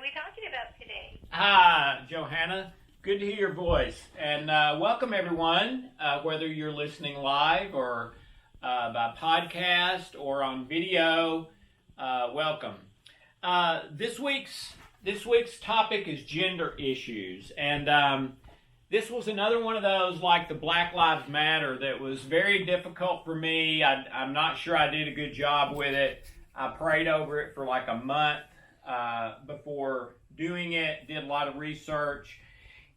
we talking about today? Hi, Johanna. Good to hear your voice. And welcome, everyone, whether you're listening live or by podcast or on video. Welcome. This week's topic is gender issues. And this was another one of those, like the Black Lives Matter, that was very difficult for me. I'm not sure I did a good job with it. I prayed over it for like a month before doing it, did a lot of research.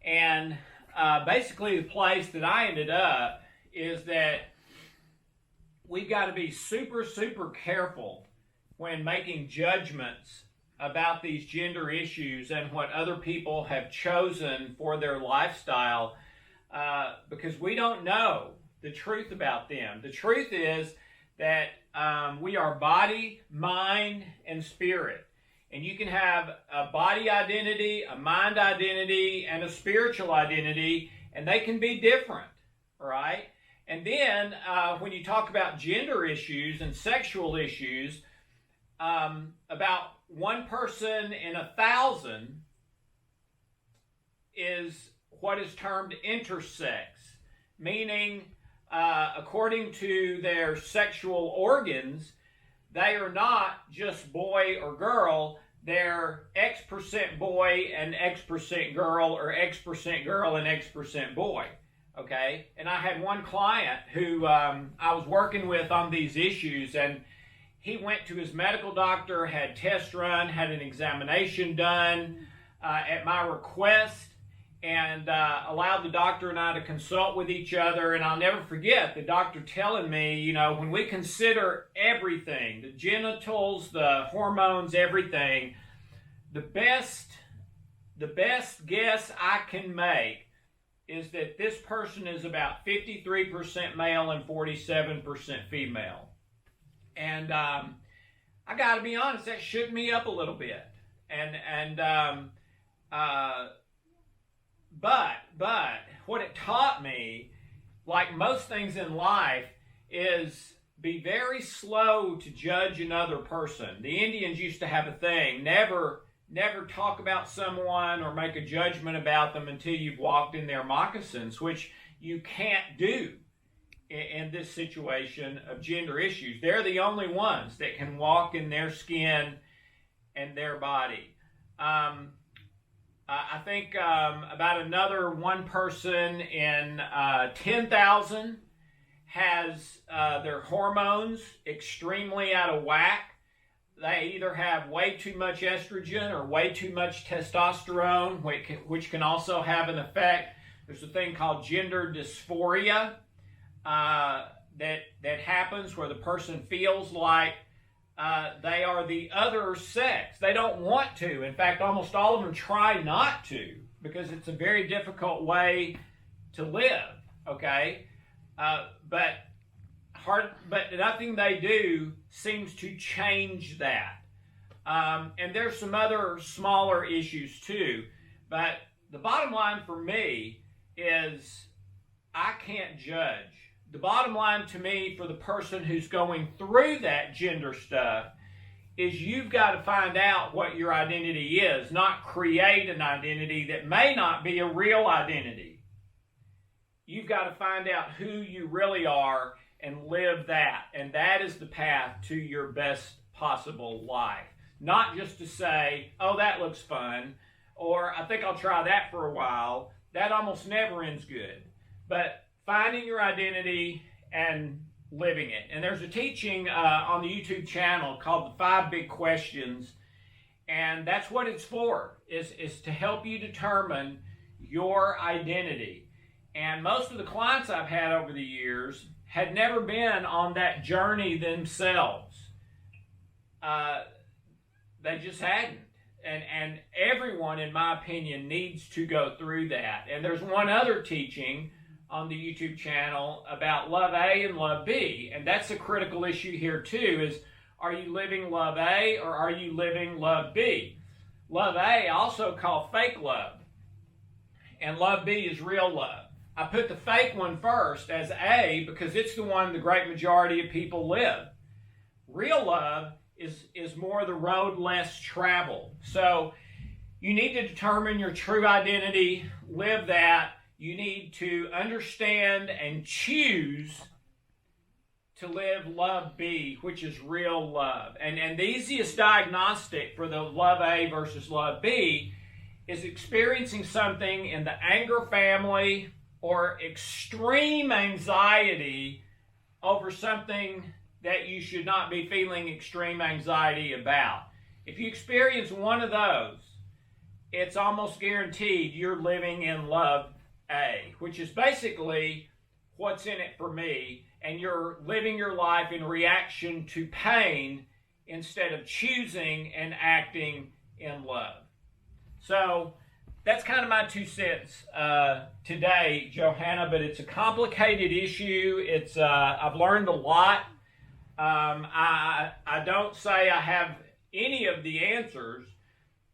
And basically the place that I ended up is that we've got to be super, super careful when making judgments about these gender issues and what other people have chosen for their lifestyle, because we don't know the truth about them. The truth is that we are body, mind, and spirit. And you can have a body identity, a mind identity, and a spiritual identity, and they can be different, all right? And then when you talk about gender issues and sexual issues, about one person in 1,000 is what is termed intersex, meaning according to their sexual organs, they are not just boy or girl, they're X% boy and X% girl, or X% girl and X% boy, okay? And I had one client who I was working with on these issues, and he went to his medical doctor, had tests run, had an examination done at my request, and allowed the doctor and I to consult with each other. And I'll never forget the doctor telling me, you know, when we consider everything, the genitals, the hormones, everything, the best guess I can make is that this person is about 53% male and 47% female. And I got to be honest, that shook me up a little bit. But what it taught me, like most things in life, is be very slow to judge another person. The Indians used to have a thing: never talk about someone or make a judgment about them until you've walked in their moccasins, which you can't do in this situation of gender issues. They're the only ones that can walk in their skin and their body. I think about another one person in 10,000 has their hormones extremely out of whack. They either have way too much estrogen or way too much testosterone, which can also have an effect. There's a thing called gender dysphoria that happens, where the person feels like they are the other sex. They don't want to. In fact, almost all of them try not to, because it's a very difficult way to live, okay? But nothing they do seems to change that. And there's some other smaller issues too. But the bottom line for me is I can't judge. The bottom line to me, for the person who's going through that gender stuff, is you've got to find out what your identity is, not create an identity that may not be a real identity. You've got to find out who you really are and live that. And that is the path to your best possible life. Not just to say, oh, that looks fun, or I think I'll try that for a while. That almost never ends good. But finding your identity and living it. And there's a teaching on the YouTube channel called the 5 Big Questions. And that's what it's for, is to help you determine your identity. And most of the clients I've had over the years had never been on that journey themselves. They just hadn't. And everyone, in my opinion, needs to go through that. And there's one other teaching on the YouTube channel about love A and love B. And that's a critical issue here too, is are you living love A or are you living love B? Love A I also call fake love. And love B is real love. I put the fake one first as A because it's the one the great majority of people live. Real love is more the road less traveled. So you need to determine your true identity, live that. You need to understand and choose to live love B, which is real love. And the easiest diagnostic for the love A versus love B is experiencing something in the anger family or extreme anxiety over something that you should not be feeling extreme anxiety about. If you experience one of those, it's almost guaranteed you're living in love A, which is basically what's in it for me, and you're living your life in reaction to pain instead of choosing and acting in love. So that's kind of my 2 cents today, Johanna, but it's a complicated issue. I've learned a lot. I don't say I have any of the answers,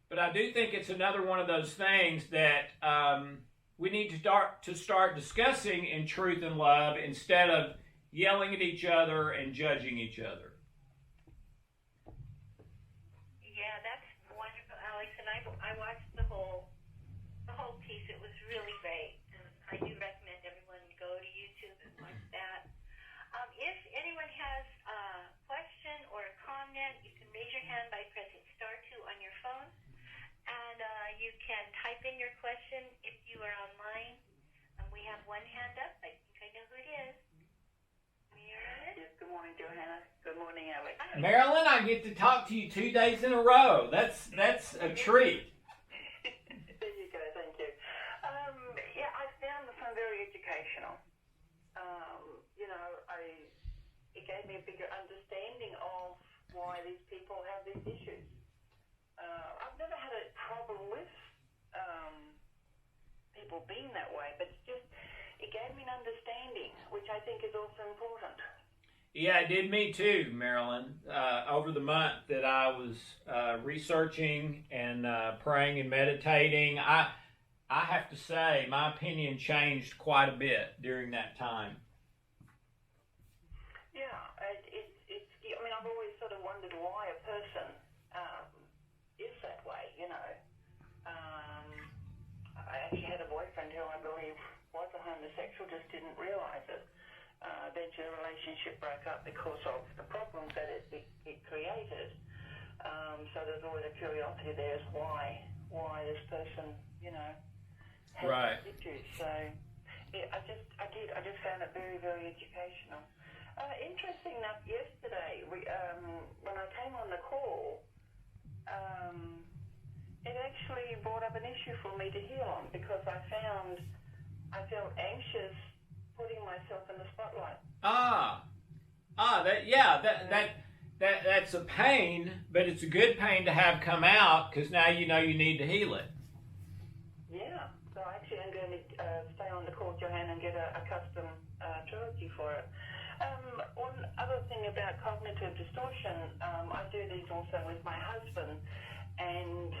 but I do think it's another one of those things that we need to start discussing in truth and love instead of yelling at each other and judging each other. Yeah, that's wonderful, Alex. And I watched the whole piece. It was really great. And I do recommend everyone go to YouTube and watch that. If anyone has a question or a comment, you can raise your hand by pressing *2 on your phone. And you can type in your question if you are online. We have one hand up. I think I know who it is. Marilyn? Yes, good morning, Johanna. Good morning, Alex. Marilyn, I get to talk to you 2 days in a row. That's a treat. There you go, thank you. Yeah, I found the phone very educational. It gave me a bigger understanding of why these people have these issues. I've never had a problem with people being that way, but it gave me an understanding, which I think is also important. Yeah, it did me too, Marilyn. Over the month that I was researching and praying and meditating, I have to say my opinion changed quite a bit during that time. Yeah, I've always sort of wondered why a person is that way, I actually had a boyfriend who I believe was a homosexual, just didn't realize it. Eventually the relationship broke up because of the problems that it created. So there's always a curiosity there as why this person, has Right. issues. So yeah, I just found it very, very educational. Interesting enough, yesterday when I came on the call, it actually brought up an issue for me to heal on because I felt anxious putting myself in the spotlight. That's a pain, but it's a good pain to have come out because now you know you need to heal it. Yeah, so actually I'm going to stay on the call, Johanna, and get a custom trilogy for it. One other thing about cognitive distortion, I do these also with my husband, and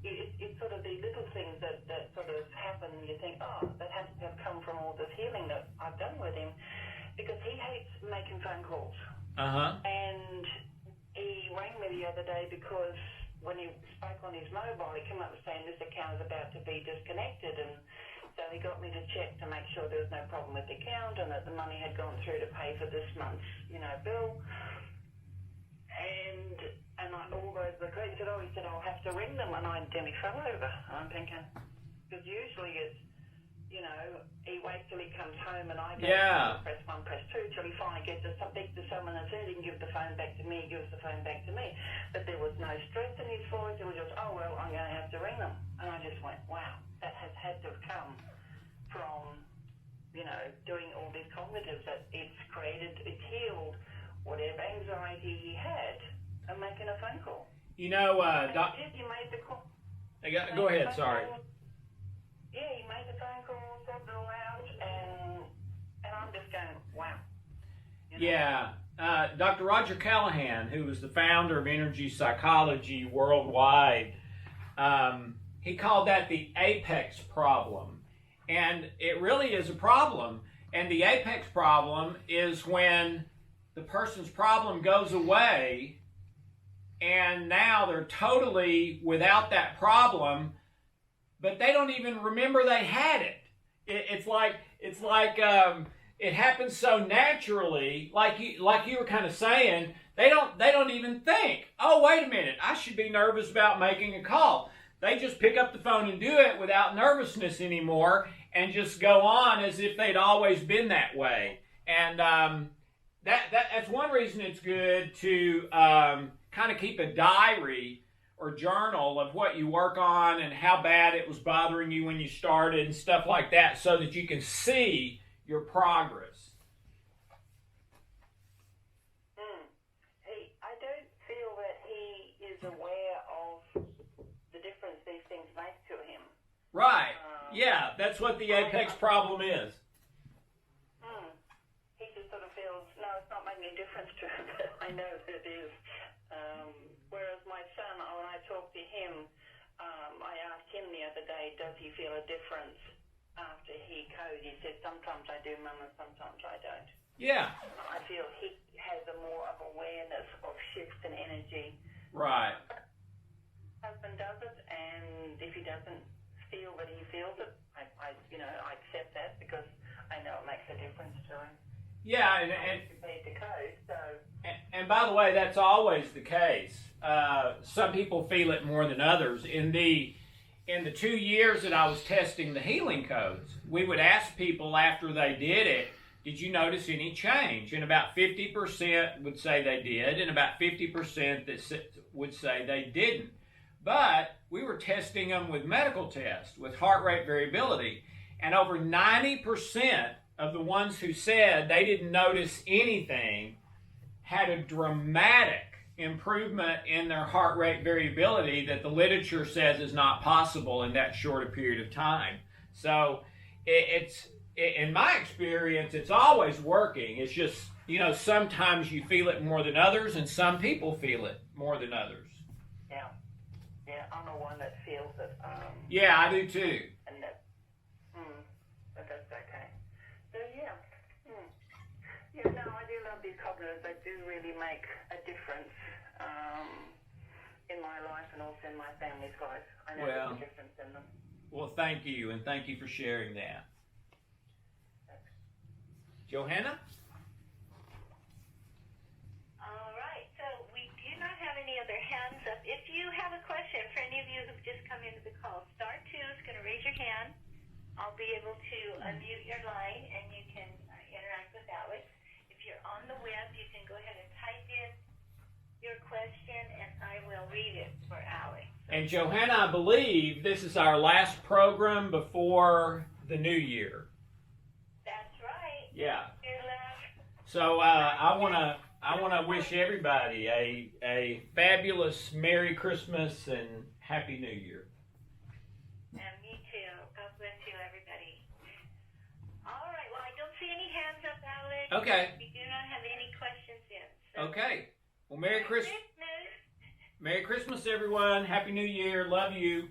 it's sort of these little things that sort of happen. You think, that has to have come from all this healing that I've done with him, because he hates making phone calls. And he rang me the other day because when he spoke on his mobile, he came up saying this account is about to be disconnected, and so he got me to check to make sure there was no problem with the account and that the money had gone through to pay for this month's, bill. And all those the credit said, he said, I'll have to ring them, and I nearly fell over. I'm thinking, because usually it's, he waits till he comes home and I go press 1, press 2 till he finally gets to speak to someone and says he can give the phone back to me, he gives the phone back to me. But there was no stress in his voice, it was just, I'm going to have to ring them. And I just went, wow, that has had to have come from, doing all these cognitives, that it's healed whatever anxiety he had and making a phone call. You made the call. Go ahead, sorry. Yeah, he made the phone call, sorted it all out, and I'm just going, wow. Yeah. Dr. Roger Callahan, who was the founder of energy psychology worldwide, he called that the apex problem. And it really is a problem. And the apex problem is when the person's problem goes away and now they're totally without that problem, but they don't even remember they had it. It's like it happens so naturally, like you were kind of saying. They don't even think, oh, wait a minute, I should be nervous about making a call. They just pick up the phone and do it without nervousness anymore, and just go on as if they'd always been that way. And that's one reason it's good to kind of keep a diary or journal of what you work on and how bad it was bothering you when you started and stuff like that, so that you can see your progress. I don't feel that he is aware of the difference these things make to him. Right. Yeah, that's what the apex problem is. He just sort of feels, no, it's not making a difference to him. I know that it is. Whereas my son, when I talked to him, I asked him the other day, does he feel a difference after he codes? He said, sometimes I do, Mum, and sometimes I don't. Yeah. I feel he has a more of awareness of shifts in energy. Right. Husband does it, and if he doesn't feel that he feels it, I accept that, because I know it makes a difference to him. Yeah, and by the way, that's always the case. Some people feel it more than others. In the 2 years that I was testing the healing codes, we would ask people after they did it, did you notice any change? And about 50% would say they did, and about 50% would say they didn't. But we were testing them with medical tests, with heart rate variability, and over 90% of the ones who said they didn't notice anything had a dramatic improvement in their heart rate variability that the literature says is not possible in that short a period of time. So in my experience, it's always working. It's just, sometimes you feel it more than others, and some people feel it more than others. Yeah, I'm the one that feels it. Yeah, I do too. And but that's okay. So yeah. Yeah, no, I do love these cognitives. They do really make a difference in my life and also in my family's life. I know there's a difference in them. Well, thank you, and thank you for sharing that. Johanna? All right, so we do not have any other hands up. If you have a question, for any of you who've just come into the call, *2 is going to raise your hand. I'll be able to unmute your line, and you can interact with Alex. If you're on the web, you can go ahead and type in your question, and I will read it for Alex. And Johanna, I believe this is our last program before the new year. That's right. Yeah. Your last. So I want to wish everybody a fabulous Merry Christmas and Happy New Year. And me too. God bless you, everybody. All right. Well, I don't see any hands up, Alex. Okay. We do not have any questions in. So Okay. Well, Merry Christmas. Merry Christmas, everyone. Happy New Year. Love you.